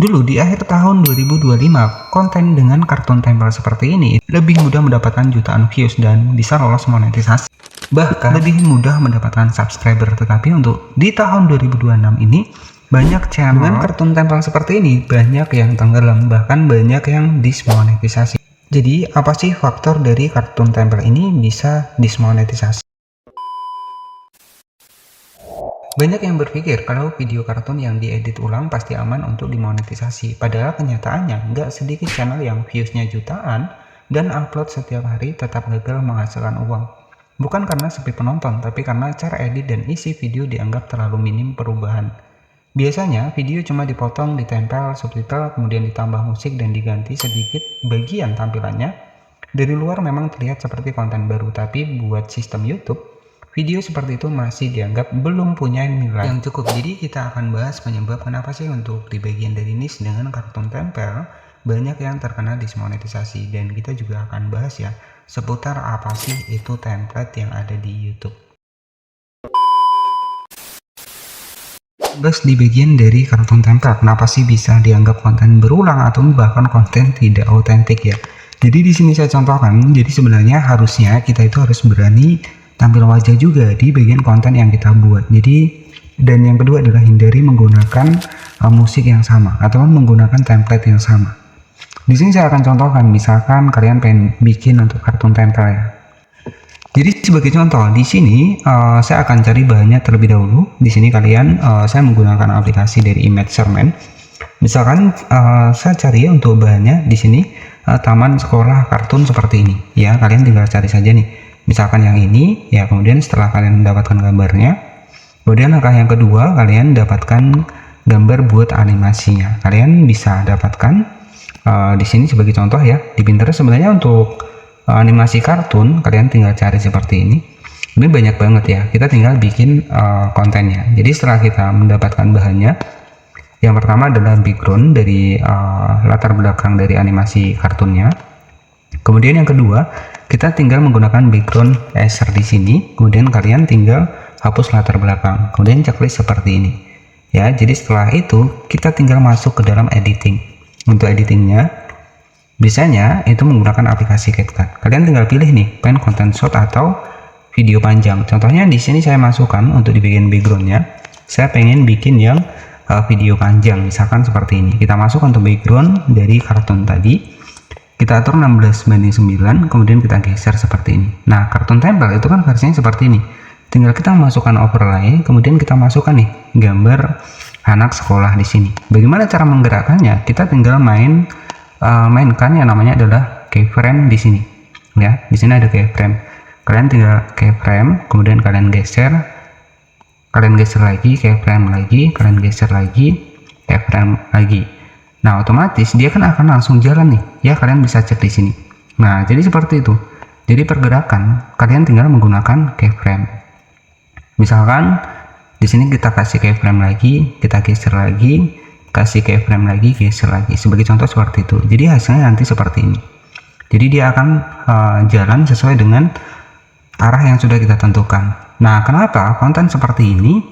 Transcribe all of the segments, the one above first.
Dulu di akhir tahun 2025, konten dengan kartun tempel seperti ini lebih mudah mendapatkan jutaan views dan bisa lolos monetisasi. Bahkan lebih mudah mendapatkan subscriber, tetapi untuk di tahun 2026 ini banyak channel dengan kartun tempel seperti ini banyak yang tenggelam, bahkan banyak yang dismonetisasi. Jadi apa sih faktor dari kartun tempel ini bisa dismonetisasi? Banyak yang berpikir kalau video kartun yang diedit ulang pasti aman untuk dimonetisasi, padahal kenyataannya nggak sedikit channel yang viewsnya jutaan dan upload setiap hari tetap gagal menghasilkan uang. Bukan karena sepi penonton, tapi karena cara edit dan isi video dianggap terlalu minim perubahan. Biasanya video cuma dipotong, ditempel subtitle, kemudian ditambah musik dan diganti sedikit bagian tampilannya. Dari luar memang terlihat seperti konten baru, tapi buat sistem YouTube, video seperti itu masih dianggap belum punya nilai yang cukup. Jadi kita akan bahas penyebab kenapa sih untuk di bagian dari niche dengan kartun tempel banyak yang terkena dismonetisasi, dan kita juga akan bahas ya seputar apa sih itu template yang ada di YouTube. Bahas di bagian dari kartun tempel, kenapa sih bisa dianggap konten berulang atau bahkan konten tidak otentik ya. Jadi di sini saya contohkan, jadi sebenarnya harusnya kita itu harus berani tampil wajah juga di bagian konten yang kita buat. Jadi, dan yang kedua adalah hindari menggunakan musik yang sama atau menggunakan template yang sama. Di sini saya akan contohkan, misalkan kalian pengen bikin untuk kartun tempel ya. Jadi sebagai contoh di sini saya akan cari bahannya terlebih dahulu. Di sini kalian saya menggunakan aplikasi dari Imageserman. Misalkan saya cari untuk bahannya di sini taman sekolah kartun seperti ini ya. Kalian tinggal cari saja nih. Misalkan yang ini ya, kemudian setelah kalian mendapatkan gambarnya, kemudian langkah yang kedua kalian dapatkan gambar buat animasinya. Kalian bisa dapatkan di sini sebagai contoh ya, di Pinterest sebenarnya untuk animasi kartun kalian tinggal cari seperti ini. Ini banyak banget ya, kita tinggal bikin kontennya. Jadi setelah kita mendapatkan bahannya, yang pertama adalah background dari latar belakang dari animasi kartunnya. Kemudian yang kedua, kita tinggal menggunakan background eraser di sini. Kemudian kalian tinggal hapus latar belakang. Kemudian checklist seperti ini. Ya, jadi setelah itu kita tinggal masuk ke dalam editing. Untuk editingnya, biasanya itu menggunakan aplikasi CapCut. Kalian tinggal pilih nih, pengen content short atau video panjang. Contohnya di sini saya masukkan untuk di bagian backgroundnya. Saya pengen bikin yang video panjang, misalkan seperti ini. Kita masuk untuk background dari kartun tadi. Kita atur 16:9, kemudian kita geser seperti ini. Nah, kartun tempel itu kan versinya seperti ini. Tinggal kita masukkan overlay, kemudian kita masukkan nih gambar anak sekolah di sini. Bagaimana cara menggerakkannya? Kita tinggal mainkan yang namanya adalah keyframe di sini. Ya, di sini ada keyframe. Kalian tinggal keyframe, kemudian kalian geser lagi, keyframe lagi, kalian geser lagi, keyframe lagi. Nah, otomatis dia kan akan langsung jalan nih. Ya, kalian bisa cek di sini. Nah, jadi seperti itu. Jadi pergerakan kalian tinggal menggunakan keyframe. Misalkan di sini kita kasih keyframe lagi, kita geser lagi, kasih keyframe lagi, geser lagi. Sebagai contoh seperti itu. Jadi hasilnya nanti seperti ini. Jadi dia akan jalan sesuai dengan arah yang sudah kita tentukan. Nah, kenapa konten seperti ini,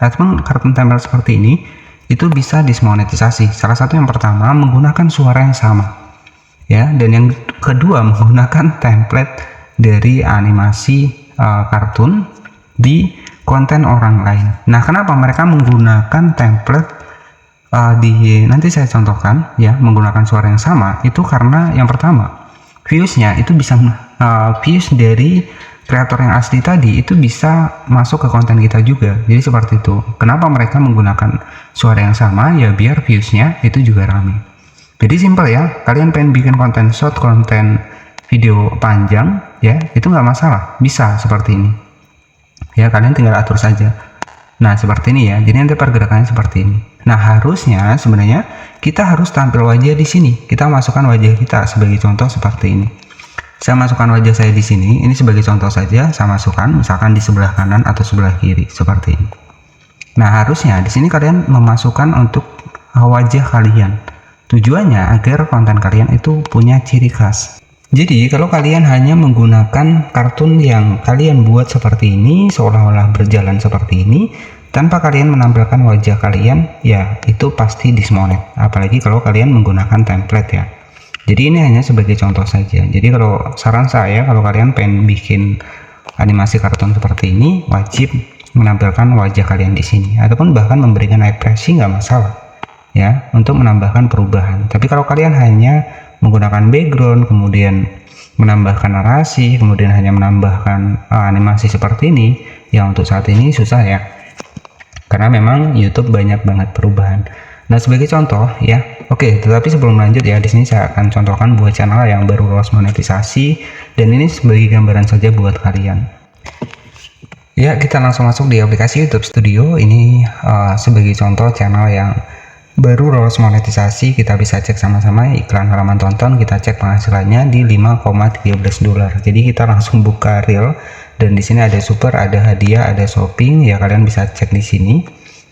ataupun kartun tempel seperti ini itu bisa dismonetisasi? Salah satu yang pertama menggunakan suara yang sama ya, dan yang kedua menggunakan template dari animasi kartun di konten orang lain. Nah, kenapa mereka menggunakan template nanti saya contohkan ya, menggunakan suara yang sama itu karena yang pertama viewsnya itu bisa views dari kreator yang asli tadi itu bisa masuk ke konten kita juga. Jadi seperti itu. Kenapa mereka menggunakan suara yang sama? Ya biar viewsnya itu juga rame. Jadi simple ya. Kalian pengen bikin konten short, konten video panjang ya, itu nggak masalah. Bisa seperti ini. Ya, kalian tinggal atur saja. Nah, seperti ini ya. Jadi nanti pergerakannya seperti ini. Nah, harusnya sebenarnya kita harus tampil wajah di sini. Kita masukkan wajah kita sebagai contoh seperti ini. Saya masukkan wajah saya di sini. Ini sebagai contoh saja. Saya masukkan, misalkan di sebelah kanan atau sebelah kiri seperti ini. Nah, harusnya di sini kalian memasukkan untuk wajah kalian. Tujuannya agar konten kalian itu punya ciri khas. Jadi kalau kalian hanya menggunakan kartun yang kalian buat seperti ini, seolah-olah berjalan seperti ini, tanpa kalian menampilkan wajah kalian, ya itu pasti dismonet. Apalagi kalau kalian menggunakan template ya. Jadi ini hanya sebagai contoh saja. Jadi kalau saran saya, kalau kalian pengen bikin animasi kartun seperti ini, wajib menampilkan wajah kalian di sini, ataupun bahkan memberikan ekspresi nggak masalah ya, untuk menambahkan perubahan. Tapi kalau kalian hanya menggunakan background, kemudian menambahkan narasi, kemudian hanya menambahkan animasi seperti ini, ya untuk saat ini susah ya, karena memang YouTube banyak banget perubahan. Nah, sebagai contoh ya, oke, tetapi sebelum lanjut ya, di sini saya akan contohkan buat channel yang baru lolos monetisasi, dan ini sebagai gambaran saja buat kalian. Ya, kita langsung masuk di aplikasi YouTube Studio. Ini sebagai contoh channel yang baru lolos monetisasi. Kita bisa cek sama-sama iklan halaman tonton, kita cek penghasilannya di 5,13 dolar. Jadi kita langsung buka real, dan di sini ada super, ada hadiah, ada shopping. Ya, kalian bisa cek di sini.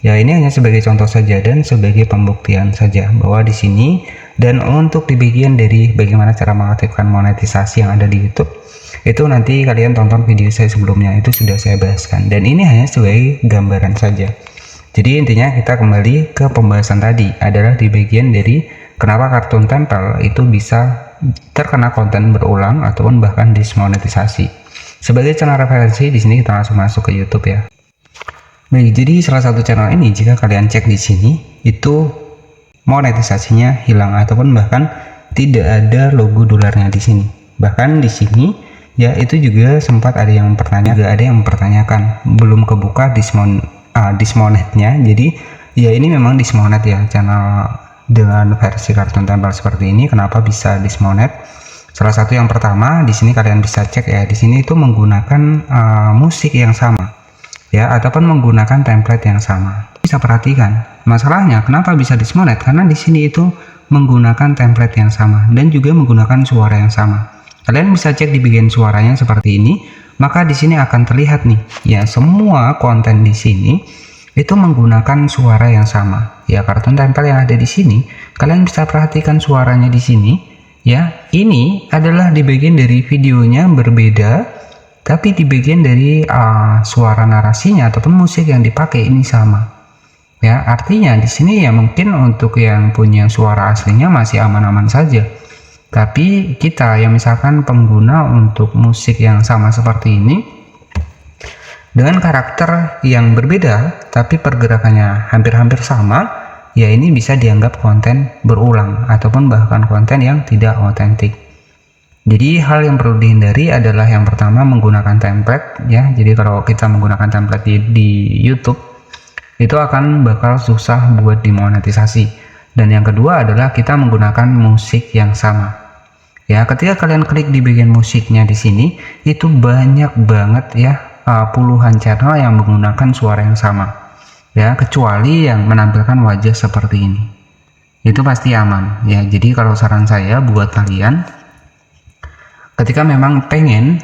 Ya, ini hanya sebagai contoh saja dan sebagai pembuktian saja bahwa di sini, dan untuk di bagian dari bagaimana cara mengaktifkan monetisasi yang ada di YouTube, itu nanti kalian tonton video saya sebelumnya, itu sudah saya bahaskan, dan ini hanya sebagai gambaran saja. Jadi intinya kita kembali ke pembahasan tadi, adalah di bagian dari kenapa kartun tempel itu bisa terkena konten berulang ataupun bahkan dismonetisasi. Sebagai channel referensi, di sini kita langsung masuk ke YouTube ya. Baik, jadi salah satu channel ini jika kalian cek di sini itu monetisasinya hilang ataupun bahkan tidak ada logo dolarnya di sini. Bahkan di sini ya itu juga sempat ada yang mempertanyakan belum kebuka dismonetnya. Jadi ya ini memang dismonet ya, channel dengan versi kartun tempel seperti ini kenapa bisa dismonet. Salah satu yang pertama di sini kalian bisa cek ya, di sini itu menggunakan musik yang sama ya, ataupun menggunakan template yang sama. Bisa perhatikan masalahnya kenapa bisa dismonet, karena di sini itu menggunakan template yang sama dan juga menggunakan suara yang sama. Kalian bisa cek di bagian suaranya seperti ini, maka di sini akan terlihat nih ya, semua konten di sini itu menggunakan suara yang sama ya. Kartun tempel yang ada di sini kalian bisa perhatikan suaranya di sini ya, ini adalah di bagian dari videonya berbeda, tapi di bagian dari suara narasinya ataupun musik yang dipakai ini sama ya. Artinya di sini ya mungkin untuk yang punya suara aslinya masih aman-aman saja, tapi kita yang misalkan pengguna untuk musik yang sama seperti ini dengan karakter yang berbeda tapi pergerakannya hampir-hampir sama, ya ini bisa dianggap konten berulang ataupun bahkan konten yang tidak otentik. Jadi hal yang perlu dihindari adalah yang pertama menggunakan template ya. Jadi kalau kita menggunakan template di YouTube itu akan bakal susah buat dimonetisasi. Dan yang kedua adalah kita menggunakan musik yang sama. Ya, ketika kalian klik di bagian musiknya di sini itu banyak banget ya, puluhan channel yang menggunakan suara yang sama. Ya, kecuali yang menampilkan wajah seperti ini. Itu pasti aman ya. Jadi kalau saran saya buat kalian, ketika memang pengen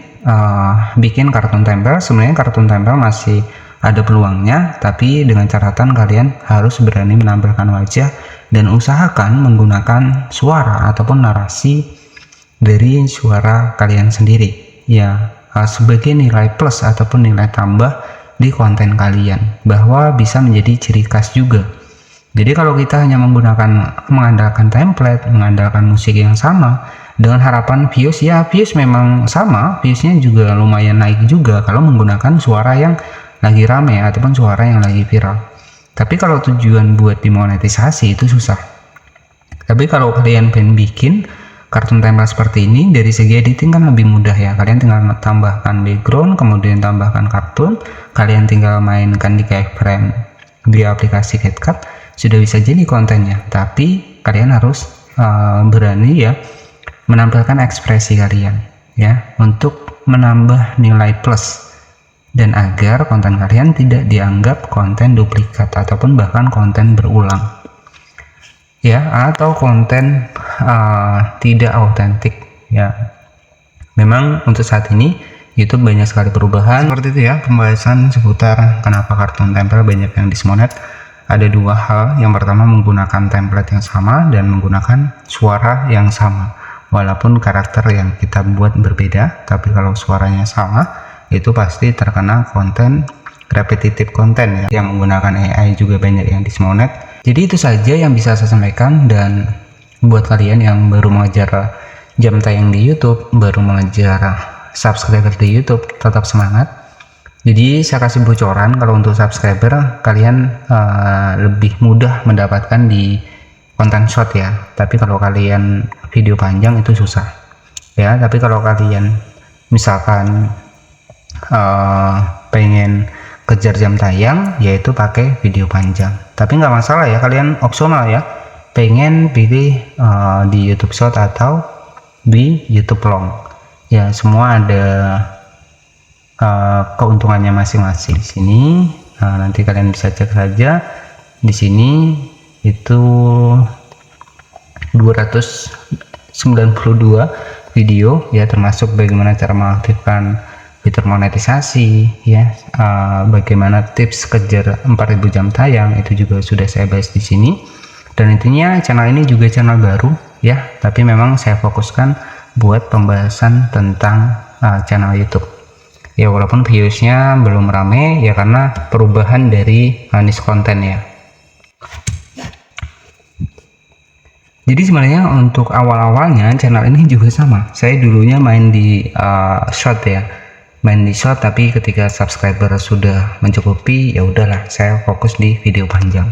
bikin kartun tempel, sebenarnya kartun tempel masih ada peluangnya, tapi dengan catatan kalian harus berani menampilkan wajah dan usahakan menggunakan suara ataupun narasi dari suara kalian sendiri ya, sebagai nilai plus ataupun nilai tambah di konten kalian, bahwa bisa menjadi ciri khas juga. Jadi kalau kita hanya mengandalkan template, mengandalkan musik yang sama dengan harapan views, ya views memang sama, viewsnya juga lumayan naik juga kalau menggunakan suara yang lagi rame ataupun suara yang lagi viral. Tapi kalau tujuan buat dimonetisasi itu susah. Tapi kalau kalian pengen bikin kartun tempel seperti ini, dari segi editing kan lebih mudah ya. Kalian tinggal tambahkan background, kemudian tambahkan kartun, kalian tinggal mainkan di keyframe di aplikasi CapCut, sudah bisa jadi kontennya. Tapi kalian harus berani ya menampilkan ekspresi kalian ya, untuk menambah nilai plus dan agar konten kalian tidak dianggap konten duplikat ataupun bahkan konten berulang ya, atau konten tidak autentik ya. Memang untuk saat ini YouTube banyak sekali perubahan seperti itu ya, pembahasan seputar kenapa kartun tempel banyak yang dismonet. Ada dua hal, yang pertama menggunakan template yang sama dan menggunakan suara yang sama. Walaupun karakter yang kita buat berbeda, tapi kalau suaranya sama itu pasti terkena konten repetitive content ya, yang menggunakan AI juga banyak yang dismonet. Jadi itu saja yang bisa saya sampaikan, dan buat kalian yang baru mengejar jam tayang di YouTube, baru mengejar subscriber di YouTube, tetap semangat. Jadi saya kasih bocoran, kalau untuk subscriber kalian lebih mudah mendapatkan di konten short ya, tapi kalau kalian video panjang itu susah ya. Tapi kalau kalian misalkan pengen kejar jam tayang, yaitu pakai video panjang, tapi nggak masalah ya, kalian opsional ya, pengen pilih di YouTube short atau di YouTube long ya, semua ada keuntungannya masing-masing. Di sini nanti kalian bisa cek saja di sini, itu 292 video ya, termasuk bagaimana cara mengaktifkan fitur monetisasi ya, bagaimana tips kejar 4000 jam tayang, itu juga sudah saya bahas di sini. Dan intinya channel ini juga channel baru ya, tapi memang saya fokuskan buat pembahasan tentang channel YouTube ya, walaupun viewsnya belum rame ya, karena perubahan dari niche konten ya. Jadi sebenarnya untuk awal-awalnya channel ini juga sama, saya dulunya main di short ya, main di short, tapi ketika subscriber sudah mencukupi ya udahlah, saya fokus di video panjang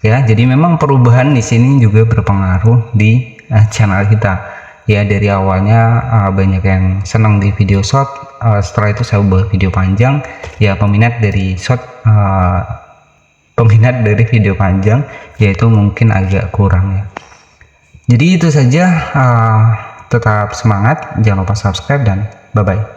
ya. Jadi memang perubahan di sini juga berpengaruh di channel kita ya. Dari awalnya banyak yang senang di video short, setelah itu saya ubah video panjang ya, peminat dari short, peminat dari video panjang yaitu mungkin agak kurang ya. Jadi itu saja, tetap semangat, jangan lupa subscribe, dan bye bye.